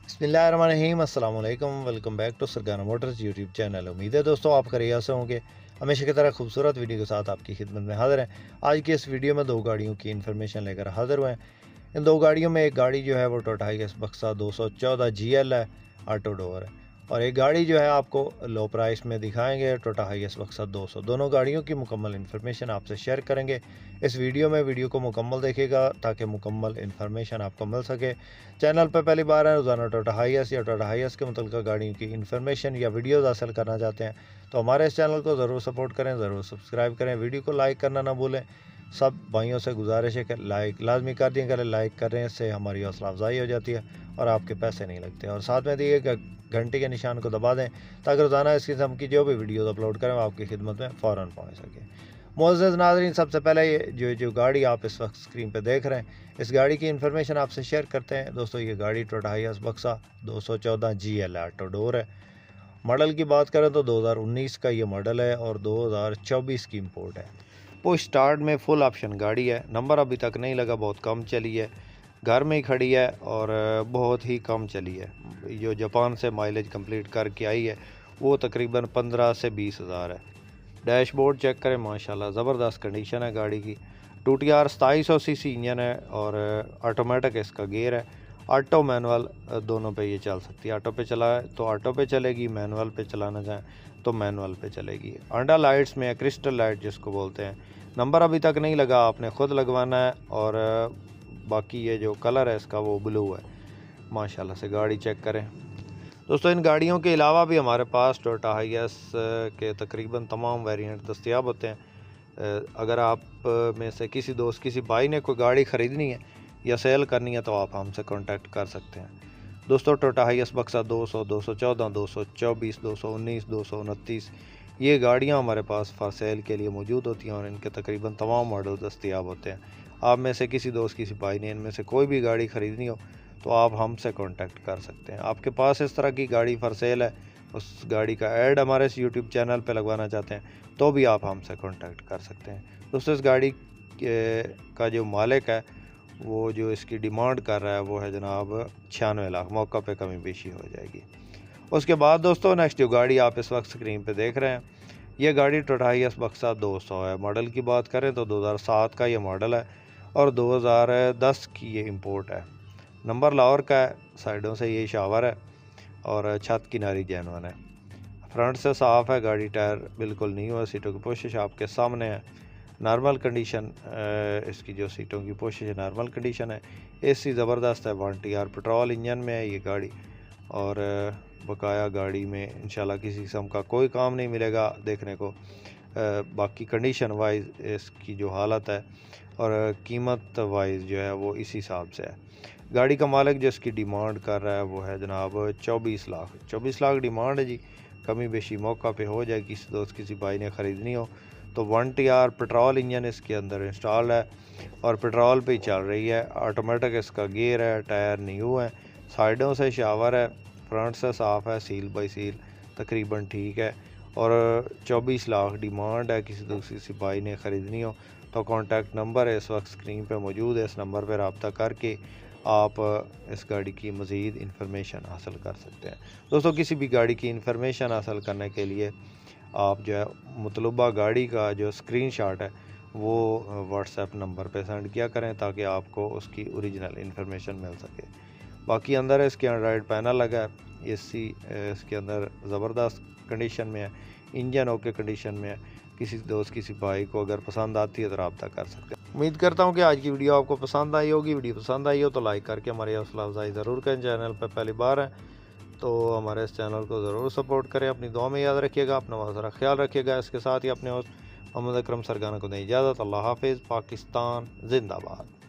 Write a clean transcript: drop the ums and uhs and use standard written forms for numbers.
बिस्मिल्लाहिर्रहमानिर्रहीम अस्सलाम वालेकुम। Welcome back to Sargana motors YouTube channel. उम्मीद है दोस्तों आप खैरियत से होंगे। हमेशा की तरह खूबसूरत वीडियो के साथ आपकी खिदमत में हाजिर हैं। आज की इस वीडियो में दो गाड़ियों की इन्फॉर्मेशन लेकर हाजिर हुए हैं। इन दो गाड़ियों में एक गाड़ी जो है वो टोयोटा हाइएस बक्सा 214 GL है, ऑटो डोर है। और एक गाड़ी जो है आपको लो प्राइस में दिखाएंगे, टोयोटा हाइएस बक्सा 200। दोनों गाड़ियों की मुकम्मल इन्फॉर्मेशन आपसे शेयर करेंगे इस वीडियो में। वीडियो को मुकम्मल देखिएगा ताकि मुकम्मल इन्फॉर्मेशन आपको मिल सके। चैनल पर पहली बार है, रोज़ाना टोयोटा हाइएस या टोयोटा हाइएस के मुतल्लिक़ गाड़ियों की इन्फॉर्मेशन या वीडियोज़ हासिल करना चाहते हैं तो हमारे इस चैनल को ज़रूर सपोर्ट करें, ज़रूर सब्सक्राइब करें। वीडियो को लाइक करना ना भूलें। सब भाइयों से गुजारिश है कि लाइक लाजमी कर दिया करें। लाइक करने से हमारी हौसला अफजाई हो जाती है और आपके पैसे नहीं लगते। और साथ में दिए घंटे के निशान को दबा दें ताकि रोज़ाना इस किस्म की जो भी वीडियोज़ अपलोड करें वो आपकी खिदमत में फ़ौरन पहुँच सके। मुअज़्ज़ज़ नाज़रीन, सबसे पहले ये जो गाड़ी आप इस वक्त स्क्रीन पर देख रहे हैं, इस गाड़ी की इन्फॉर्मेशन आपसे शेयर करते हैं। दोस्तों ये गाड़ी टोयोटा हाइएस बक्सा 214 GL ऑटो डोर है। मॉडल की बात करें तो 2019 का ये मॉडल है और 2024 की इंपोर्ट है। पुश स्टार्ट में फुल ऑप्शन गाड़ी है। नंबर अभी तक नहीं लगा, बहुत कम चली है, घर में ही खड़ी है और बहुत ही कम चली है। जो जापान से माइलेज कंप्लीट करके आई है वो तकरीबन 15 से 20 हज़ार है। डैशबोर्ड चेक करें, माशाल्लाह ज़बरदस्त कंडीशन है गाड़ी की। 2TR 2700 सीसी इंजन है और ऑटोमेटिक इसका गियर है। ऑटो मैनुअल दोनों पे ये चल सकती है। ऑटो पे चला है तो ऑटो पे चलेगी, मैनुअल पे चलाना चाहें तो मैनुअल पे चलेगी। अंडा लाइट्स में क्रिस्टल लाइट जिसको बोलते हैं। नंबर अभी तक नहीं लगा, आपने ख़ुद लगवाना है। और बाकी ये जो कलर है इसका वो ब्लू है। माशाल्लाह से गाड़ी चेक करें। दोस्तों इन गाड़ियों के अलावा भी हमारे पास टोयोटा हाइएस के तकरीबन तमाम वेरिएंट दस्तयाब होते हैं। अगर आप में से किसी दोस्त किसी भाई ने कोई गाड़ी ख़रीदनी है या सेल करनी है तो आप हमसे कांटेक्ट कर सकते हैं। दोस्तों टोयोटा हाइएस बक्सा 200, 214, 224, 219, 229 ये गाड़ियां हमारे पास फॉर सेल के लिए मौजूद होती हैं और इनके तकरीबन तमाम मॉडल दस्तयाब होते हैं। आप में से किसी दोस्त किसी भाई ने इनमें से कोई भी गाड़ी ख़रीदनी हो तो आप हमसे कांटेक्ट कर सकते हैं। आपके पास इस तरह की गाड़ी फॉर सेल है, उस गाड़ी का ऐड हमारे इस यूट्यूब चैनल पे लगवाना चाहते हैं तो भी आप हमसे कांटेक्ट कर सकते हैं। दोस्तों इस गाड़ी का जो मालिक है वो जो इसकी डिमांड कर रहा है वो है जनाब 96 लाख। मौका पे कमी बेशी हो जाएगी। उसके बाद दोस्तों नेक्स्ट जो गाड़ी आप इस वक्त स्क्रीन पे देख रहे हैं ये गाड़ी टोयोटा हाइएस बक्सा 200 है। मॉडल की बात करें तो 2007 का ये मॉडल है और 2010 की ये इंपोर्ट है। नंबर लाहौर का है, साइडों से ये शावर है और छत किनारी जैनवन है। फ्रंट से साफ़ है, गाड़ी टायर बिल्कुल न्यू है। सीटों की पोशिश आपके सामने है, नॉर्मल कंडीशन। इसकी जो सीटों की पोशिश है नॉर्मल कंडीशन है। एसी ज़बरदस्त है, 1TR पेट्रोल इंजन में है ये गाड़ी और बकाया गाड़ी में इंशाल्लाह किसी किस्म का कोई काम नहीं मिलेगा देखने को। बाकी कंडीशन वाइज इसकी जो हालत है और कीमत वाइज जो है वो इसी हिसाब से है। गाड़ी का मालिक जो इसकी डिमांड कर रहा है वो है जनाब 24 लाख। 24 लाख डिमांड है जी। कमी बेशी मौका पे हो जाए, किसी दोस्त किसी भाई ने ख़रीदनी हो तो 1TR पेट्रोल इंजन इसके अंदर इंस्टॉल है और पेट्रोल पे ही चल रही है। ऑटोमेटिक इसका गियर है, टायर न्यू है, साइडों से शावर है, फ्रंट से साफ़ है, सील बाई सील तकरीबन ठीक है और 24 लाख डिमांड है। किसी दूसरी किसी भाई ने ख़रीदनी हो तो कॉन्टैक्ट नंबर है इस वक्त स्क्रीन पे मौजूद है। इस नंबर पर रब्ता करके आप इस गाड़ी की मज़ीद इन्फॉर्मेशन हासिल कर सकते हैं। दोस्तों किसी भी गाड़ी की इन्फॉर्मेशन हासिल करने के लिए आप जो है मतलूबा गाड़ी का जो स्क्रीनशॉट है वो व्हाट्सएप नंबर पे सेंड किया करें ताकि आपको उसकी ओरिजिनल इन्फॉर्मेशन मिल सके। बाकी अंदर इसके एंड्रॉयड पैनल लगा है, एसी इसके अंदर ज़बरदस्त कंडीशन में है, इंजन ओके कंडीशन में है। किसी दोस्त किसी भाई को अगर पसंद आती है तो रब्ता कर सकते हैं। उम्मीद करता हूँ कि आज की वीडियो आपको पसंद आई होगी। वीडियो पसंद आई हो तो लाइक करके हमारी हौसला अफजाई ज़रूर करें। चैनल पर पहली बार है तो हमारे इस चैनल को ज़रूर सपोर्ट करें। अपनी दुआ में याद रखिएगा, अपना बहुत सारा ख्याल रखिएगा। इसके साथ ही अपने मोहम्मद अकरम सरगाना को दें इजाज़त। अल्लाह हाफिज़। पाकिस्तान जिंदाबाद।